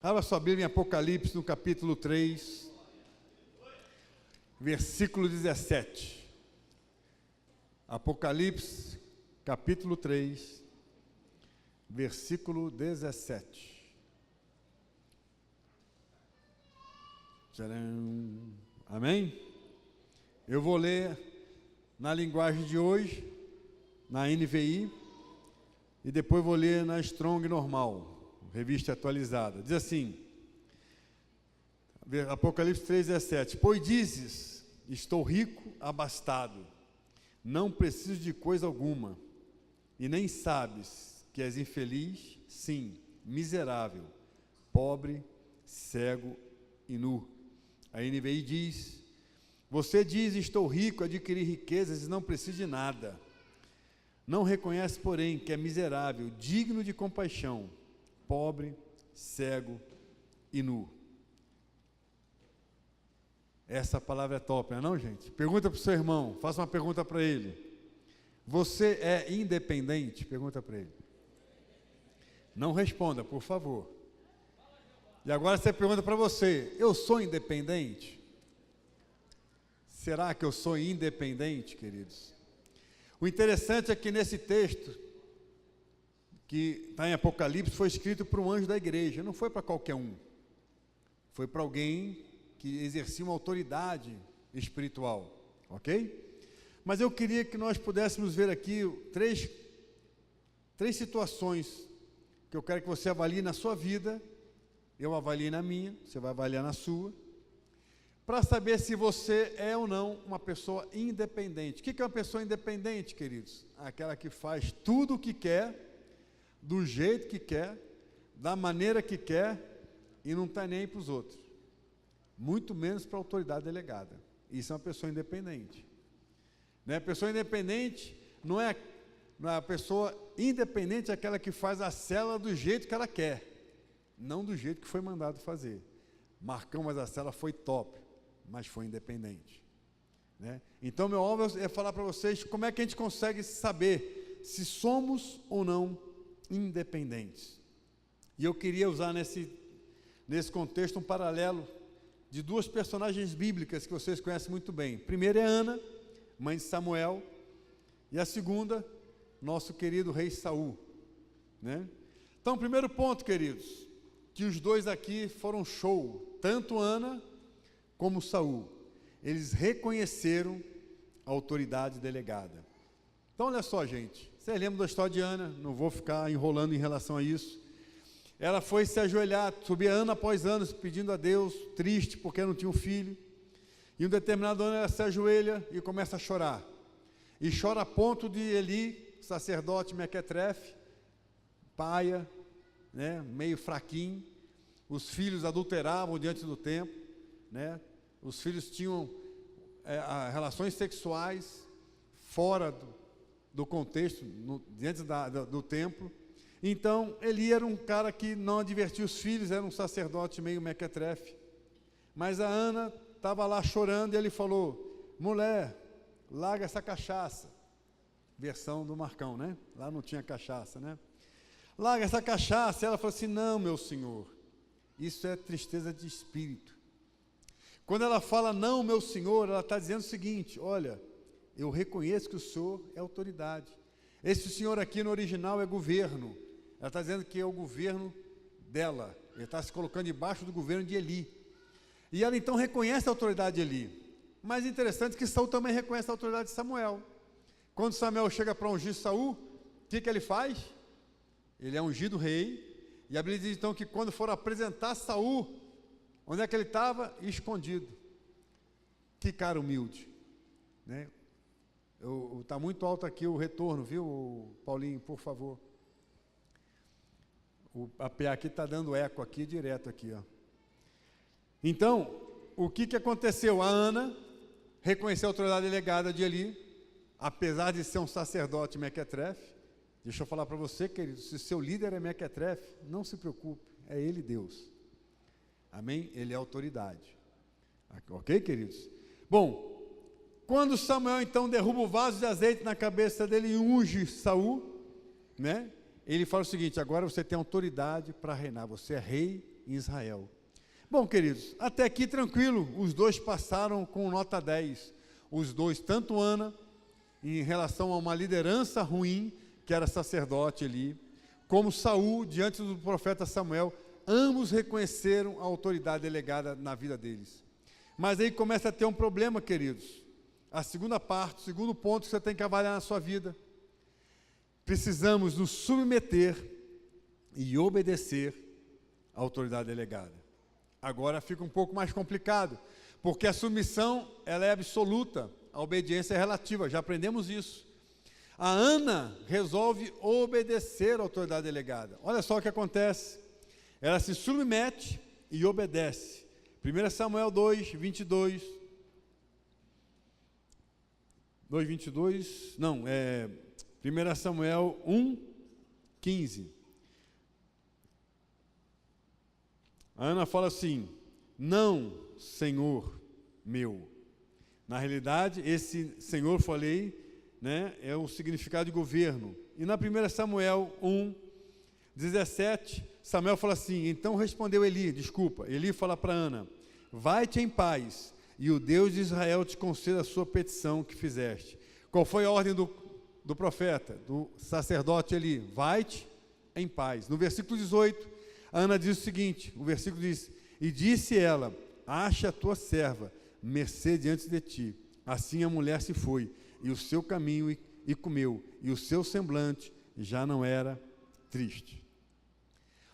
Abra sua Bíblia em Apocalipse, no capítulo 3, versículo 17. Apocalipse, capítulo 3, versículo 17. Tcharam. Amém? Eu vou ler na linguagem de hoje, na NVI, e depois vou ler na Strong normal, revista atualizada. Diz assim, Apocalipse 3,17: Pois dizes, estou rico, abastado, não preciso de coisa alguma, e nem sabes que és infeliz, sim, miserável, pobre, cego e nu. A NVI diz: Você diz, estou rico, adquiri riquezas e não preciso de nada. Não reconhece, porém, que é miserável, digno de compaixão, pobre, cego e nu. Essa palavra é top, não é não, gente? Pergunta para o seu irmão, faça uma pergunta para ele. Você é independente? Pergunta para ele. Não responda, por favor. E agora você pergunta para você, eu sou independente? Será que eu sou independente, queridos? O interessante é que nesse texto, que está em Apocalipse, foi escrito por um anjo da igreja, não foi para qualquer um. Foi para alguém que exercia uma autoridade espiritual, ok? Mas eu queria que nós pudéssemos ver aqui três situações que eu quero que você avalie na sua vida, eu avaliei na minha, você vai avaliar na sua, para saber se você é ou não uma pessoa independente. O que é uma pessoa independente, queridos? Aquela que faz tudo o que quer, do jeito que quer, da maneira que quer, e não está nem aí para os outros. Muito menos para a autoridade delegada. Isso é uma pessoa independente. Né? A pessoa independente não é a pessoa independente, é aquela que faz a célula do jeito que ela quer, não do jeito que foi mandado fazer. Marcão, mas a célula foi top, mas foi independente. Né? Então, meu alvo é falar para vocês como é que a gente consegue saber se somos ou não independentes. E eu queria usar nesse contexto um paralelo de duas personagens bíblicas que vocês conhecem muito bem. A primeira é Ana, mãe de Samuel, e a segunda, nosso querido rei Saul. Né? Então, primeiro ponto, queridos, que os dois aqui foram show, tanto Ana como Saul. Eles reconheceram a autoridade delegada. Então, olha só, gente, vocês lembram da história de Ana? Não vou ficar enrolando em relação a isso. Ela foi se ajoelhar, subia ano após ano, pedindo a Deus, triste, porque não tinha um filho. E um determinado ano ela se ajoelha e começa a chorar. E chora a ponto de Eli, sacerdote Mequetrefe, paia, né, meio fraquinho, os filhos adulteravam diante do templo, né, os filhos tinham relações sexuais fora do contexto, diante do templo. Então, Eli era um cara que não advertia os filhos, era um sacerdote meio mequetrefe. Mas a Ana estava lá chorando e ele falou, mulher, larga essa cachaça. Versão do Marcão, né? Lá não tinha cachaça, né? Larga essa cachaça. E ela falou assim, não, meu senhor, isso é tristeza de espírito. Quando ela fala, não, meu senhor, ela está dizendo o seguinte, olha, eu reconheço que o senhor é autoridade. Esse senhor aqui no original é governo. Ela está dizendo que é o governo dela. Ele está se colocando debaixo do governo de Eli. E ela então reconhece a autoridade de Eli. Mas interessante que Saul também reconhece a autoridade de Samuel. Quando Samuel chega para ungir Saul, o que ele faz? Ele é ungido rei. E a Bíblia diz então que quando for apresentar Saul, onde é que ele estava? Escondido. Que cara humilde. Né? Está muito alto aqui o retorno, viu, Paulinho, por favor. A PA aqui está dando eco aqui, direto aqui, ó. Então, o que aconteceu? A Ana reconheceu a autoridade delegada de Eli, apesar de ser um sacerdote mequetrefe. Deixa eu falar para você, querido, se seu líder é mequetrefe, não se preocupe, é ele Deus. Amém? Ele é autoridade. Ok, queridos? Bom, quando Samuel então derruba o vaso de azeite na cabeça dele e unge Saul, né? Ele fala o seguinte, agora você tem autoridade para reinar, você é rei em Israel. Bom, queridos, até aqui tranquilo, os dois passaram com nota 10. Os dois, tanto Ana, em relação a uma liderança ruim, que era sacerdote ali, como Saul, diante do profeta Samuel, ambos reconheceram a autoridade delegada na vida deles. Mas aí começa a ter um problema, queridos. A segunda parte, o segundo ponto que você tem que avaliar na sua vida. Precisamos nos submeter e obedecer à autoridade delegada. Agora fica um pouco mais complicado, porque a submissão ela é absoluta, a obediência é relativa, já aprendemos isso. A Ana resolve obedecer à autoridade delegada. Olha só o que acontece. Ela se submete e obedece. 1 Samuel 2, 22. 2, 22, não, 1 Samuel 1, 15. A Ana fala assim: não, Senhor meu. Na realidade, esse Senhor, falei, né, é o significado de governo. E na 1 Samuel 1, 17, Samuel fala assim: então respondeu Eli fala para Ana: vai-te em paz, e o Deus de Israel te conceda a sua petição que fizeste. Qual foi a ordem do profeta, do sacerdote Eli? Vai-te em paz. No versículo 18, a Ana diz o seguinte, o versículo diz: e disse ela: acha a tua serva mercê diante de ti. Assim a mulher se foi, e o seu caminho e comeu, e o seu semblante já não era triste.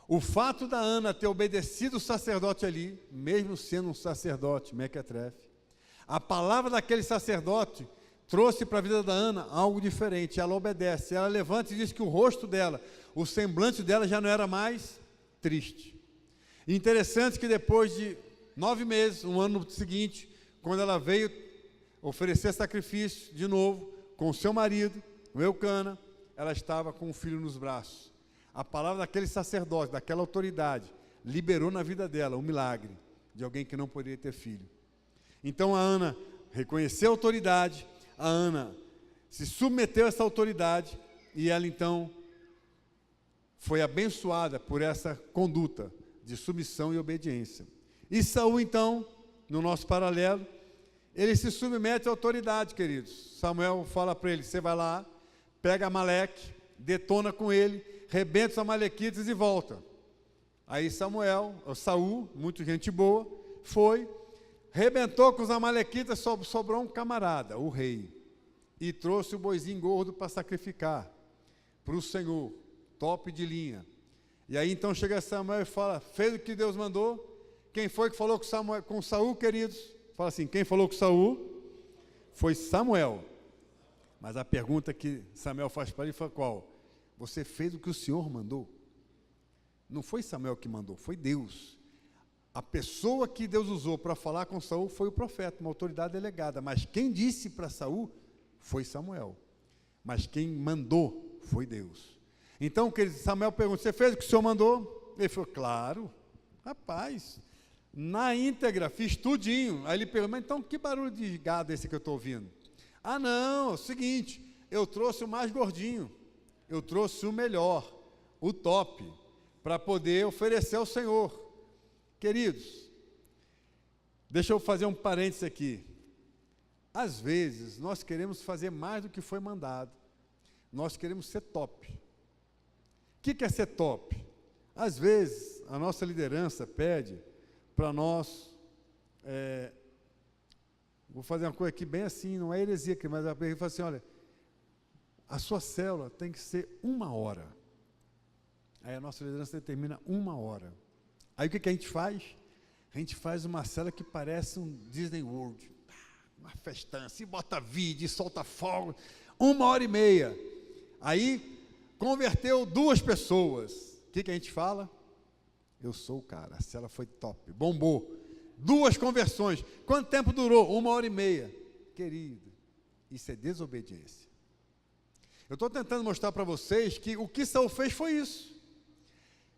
O fato da Ana ter obedecido o sacerdote ali, mesmo sendo um sacerdote, Mequetrefe, a palavra daquele sacerdote trouxe para a vida da Ana algo diferente. Ela obedece, ela levanta e diz que o rosto dela, o semblante dela já não era mais triste. Interessante que depois de 9 meses, um ano seguinte, quando ela veio oferecer sacrifício de novo, com o seu marido, o Eucana, ela estava com um filho nos braços. A palavra daquele sacerdote, daquela autoridade, liberou na vida dela um milagre de alguém que não poderia ter filho. Então a Ana reconheceu a autoridade, a Ana se submeteu a essa autoridade e ela então foi abençoada por essa conduta de submissão e obediência. E Saul então, no nosso paralelo, ele se submete à autoridade, queridos. Samuel fala para ele: você vai lá, pega Amaleque, detona com ele, rebenta os amalequitas e volta. Aí Saul, muito gente boa, foi, rebentou com os amalequitas, sobrou um camarada, o rei, e trouxe o boizinho gordo para sacrificar para o Senhor, top de linha. E aí então chega Samuel e fala: fez o que Deus mandou. Quem foi que falou com Saul, queridos? Fala assim: quem falou com Saul? Foi Samuel. Mas a pergunta que Samuel faz para ele foi qual? Você fez o que o Senhor mandou? Não foi Samuel que mandou, foi Deus. A pessoa que Deus usou para falar com Saul foi o profeta, uma autoridade delegada. Mas quem disse para Saul foi Samuel. Mas quem mandou foi Deus. Então, querido, Samuel pergunta: você fez o que o Senhor mandou? Ele falou: claro, rapaz, na íntegra, fiz tudinho. Aí ele pergunta: mas então que barulho de gado é esse que eu estou ouvindo? Ah, não, é o seguinte, eu trouxe o mais gordinho, eu trouxe o melhor, o top, para poder oferecer ao Senhor. Queridos, deixa eu fazer um parênteses aqui. Às vezes, nós queremos fazer mais do que foi mandado. Nós queremos ser top. O que é ser top? Às vezes, a nossa liderança pede para nós, vou fazer uma coisa aqui bem assim, não é heresia aqui, mas a pessoa fala assim: olha, a sua célula tem que ser 1 hora. Aí a nossa liderança determina 1 hora. Aí o que a gente faz? A gente faz uma célula que parece um Disney World, uma festança, assim, bota vídeo, solta fogo, 1h30. Aí converteu 2 pessoas. O que a gente fala? Eu sou o cara, a célula foi top, bombou. 2 conversões. Quanto tempo durou? 1h30. Querido, isso é desobediência. Eu estou tentando mostrar para vocês que o que Saul fez foi isso.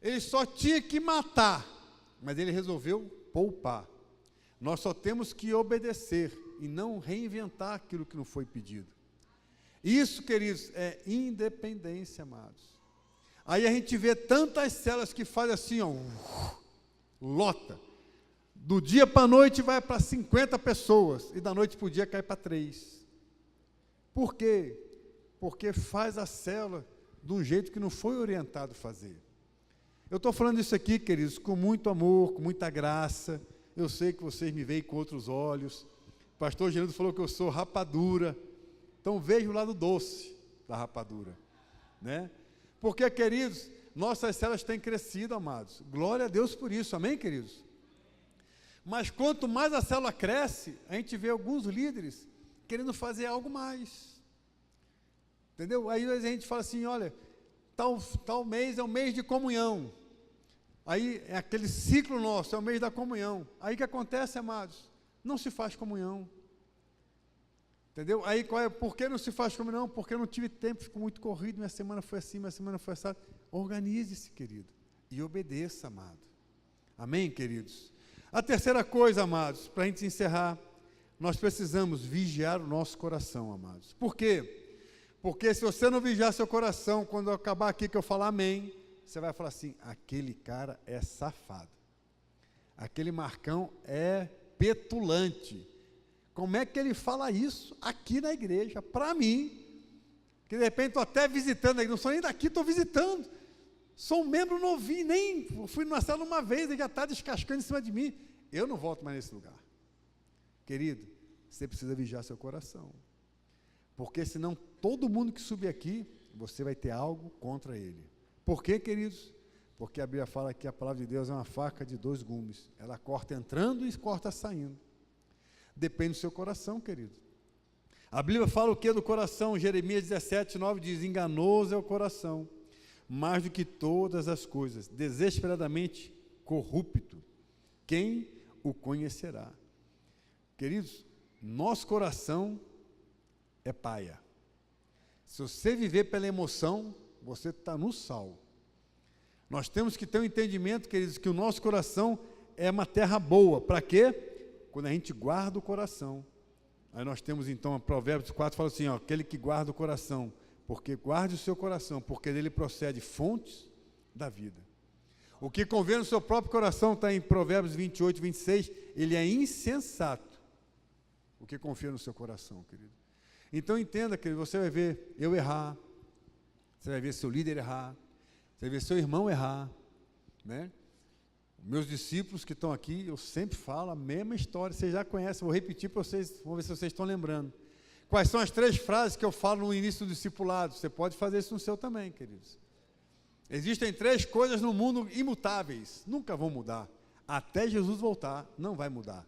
Ele só tinha que matar, mas ele resolveu poupar. Nós só temos que obedecer e não reinventar aquilo que não foi pedido. Isso, queridos, é independência, amados. Aí a gente vê tantas células que fazem assim, ó, lota. Do dia para a noite vai para 50 pessoas, e da noite para o dia cai para 3. Por quê? Porque faz a célula de um jeito que não foi orientado a fazer. Eu estou falando isso aqui, queridos, com muito amor, com muita graça. Eu sei que vocês me veem com outros olhos. O pastor Geraldo falou que eu sou rapadura. Então veja o lado doce da rapadura, né? Porque, queridos, nossas células têm crescido, amados. Glória a Deus por isso, amém, queridos? Mas quanto mais a célula cresce, a gente vê alguns líderes querendo fazer algo mais. Entendeu? Aí a gente fala assim, olha, tal mês é o mês de comunhão. Aí é aquele ciclo nosso, é o mês da comunhão. Aí o que acontece, amados? Não se faz comunhão. Entendeu? Aí por que não se faz comunhão? Porque eu não tive tempo, ficou muito corrido, minha semana foi assim, minha semana foi assim. Organize-se, querido, e obedeça, amado. Amém, queridos? A terceira coisa, amados, para a gente encerrar, nós precisamos vigiar o nosso coração, amados. Por quê? Porque se você não vigiar seu coração, quando eu acabar aqui que eu falar amém, você vai falar assim, aquele cara é safado. Aquele Marcão é petulante. Como é que ele fala isso aqui na igreja? Para mim, que de repente estou até visitando, não sou nem daqui, estou visitando. Sou um membro novinho, nem fui numa célula uma vez, ele já está descascando em cima de mim. Eu não volto mais nesse lugar. Querido, você precisa vigiar seu coração. Porque senão todo mundo que subir aqui, você vai ter algo contra ele. Por quê, queridos? Porque a Bíblia fala que a palavra de Deus é uma faca de 2 gumes. Ela corta entrando e corta saindo. Depende do seu coração, querido. A Bíblia fala o que do coração? Jeremias 17:9 diz, enganoso é o coração, mais do que todas as coisas, desesperadamente corrupto. Quem o conhecerá? Queridos, nosso coração é paia. Se você viver pela emoção, você está no sal. Nós temos que ter um entendimento, queridos, que o nosso coração é uma terra boa. Para quê? Quando a gente guarda o coração. Aí nós temos então, Provérbios 4 fala assim, ó, aquele que guarda o coração, porque guarde o seu coração, porque dele procede fontes da vida. O que convém no seu próprio coração, está em Provérbios 28, 26, ele é insensato. O que confia no seu coração, querido. Então entenda, querido, você vai ver eu errar, você vai ver seu líder errar, você vai ver seu irmão errar, né? Meus discípulos que estão aqui, eu sempre falo a mesma história, vocês já conhecem, vou repetir para vocês, vamos ver se vocês estão lembrando. Quais são as 3 frases que eu falo no início do discipulado? Você pode fazer isso no seu também, queridos. Existem 3 coisas no mundo imutáveis, nunca vão mudar. Até Jesus voltar, não vai mudar.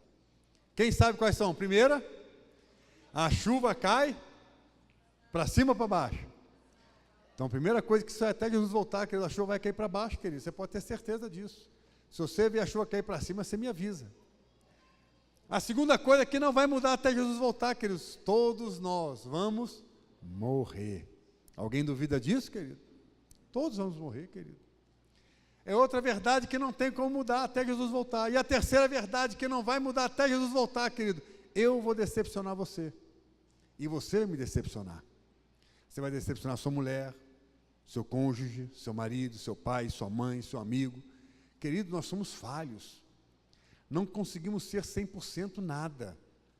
Quem sabe quais são? Primeira, a chuva cai para cima ou para baixo? Então, a primeira coisa que isso é até Jesus voltar, querido, a chuva vai cair para baixo, querido, você pode ter certeza disso. Se você ver a chuva cair para cima, você me avisa. A segunda coisa é que não vai mudar até Jesus voltar, queridos. Todos nós vamos morrer. Alguém duvida disso, querido? Todos vamos morrer, querido. É outra verdade que não tem como mudar até Jesus voltar. E a terceira verdade que não vai mudar até Jesus voltar, querido. Eu vou decepcionar você. E você vai me decepcionar. Você vai decepcionar sua mulher, seu cônjuge, seu marido, seu pai, sua mãe, seu amigo. Querido, nós somos falhos. Não conseguimos ser 100% nada.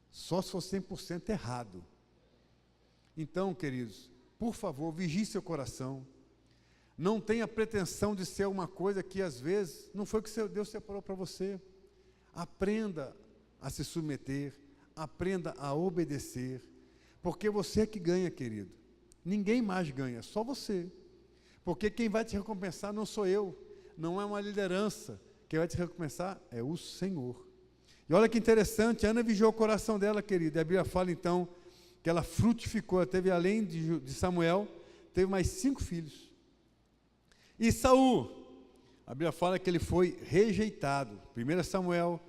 Só se for 100% errado. Então, queridos, por favor, vigie seu coração. Não tenha pretensão de ser uma coisa que, às vezes, não foi o que Deus separou para você. Aprenda a se submeter. Aprenda a obedecer. Porque você é que ganha, querido. Ninguém mais ganha, só você. Porque quem vai te recompensar não sou eu. Não é uma liderança, quem vai te recompensar é o Senhor. E olha que interessante, Ana vigiou o coração dela, querida, e a Bíblia fala então, que ela frutificou, ela teve além de Samuel, teve mais 5 filhos. E Saul, a Bíblia fala que ele foi rejeitado, 1 Samuel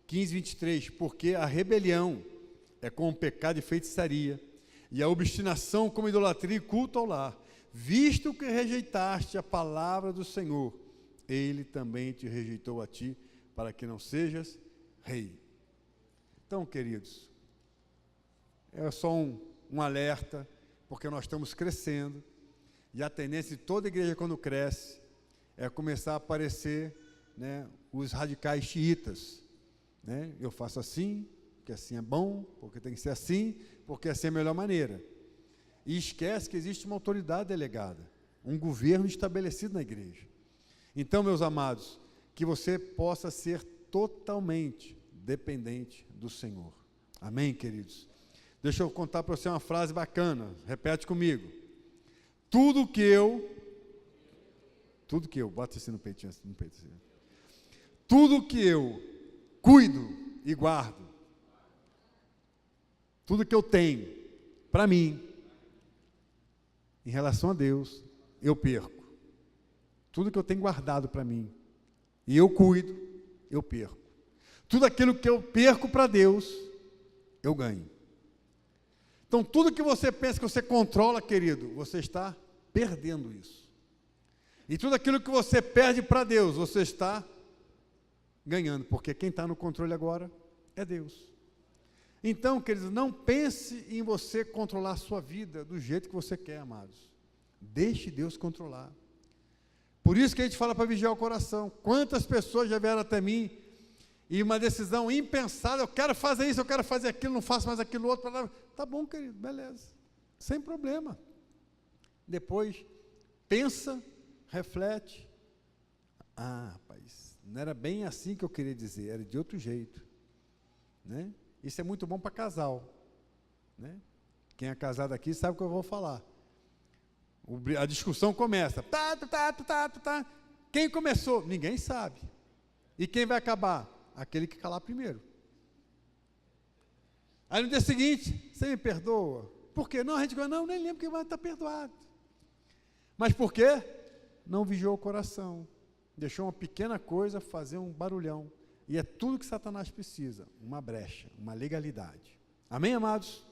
15, 23, porque a rebelião é como pecado de feitiçaria, e a obstinação como idolatria e culto ao lar, visto que rejeitaste a palavra do Senhor, ele também te rejeitou a ti, para que não sejas rei. Então, queridos, é só um alerta, porque nós estamos crescendo, e a tendência de toda igreja quando cresce, é começar a aparecer né, os radicais xiitas, né? Eu faço assim, porque assim é bom, porque tem que ser assim, porque assim é a melhor maneira. E esquece que existe uma autoridade delegada, um governo estabelecido na igreja. Então, meus amados, que você possa ser totalmente dependente do Senhor. Amém, queridos? Deixa eu contar para você uma frase bacana, repete comigo. Tudo que eu, bota assim no peitinho, assim. Tudo que eu cuido e guardo, tudo que eu tenho para mim, em relação a Deus, eu perco. Tudo que eu tenho guardado para mim, e eu cuido, eu perco. Tudo aquilo que eu perco para Deus, eu ganho. Então, tudo que você pensa que você controla, querido, você está perdendo isso. E tudo aquilo que você perde para Deus, você está ganhando, porque quem está no controle agora é Deus. Então, queridos, não pense em você controlar a sua vida do jeito que você quer, amados. Deixe Deus controlar. Por isso que a gente fala para vigiar o coração. Quantas pessoas já vieram até mim e uma decisão impensada, eu quero fazer isso, eu quero fazer aquilo, não faço mais aquilo outro. Tá bom, querido, beleza, sem problema. Depois, pensa, reflete. Ah, rapaz, não era bem assim que eu queria dizer, era de outro jeito, né? Isso é muito bom para casal, né? Quem é casado aqui sabe o que eu vou falar. A discussão começa. Quem começou? Ninguém sabe. E quem vai acabar? Aquele que calar primeiro. Aí no dia seguinte, você me perdoa? Por quê? Não, a gente não, nem lembro que vai estar perdoado. Mas por quê? Não vigiou o coração. Deixou uma pequena coisa fazer um barulhão. E é tudo que Satanás precisa, uma brecha, uma legalidade. Amém, amados?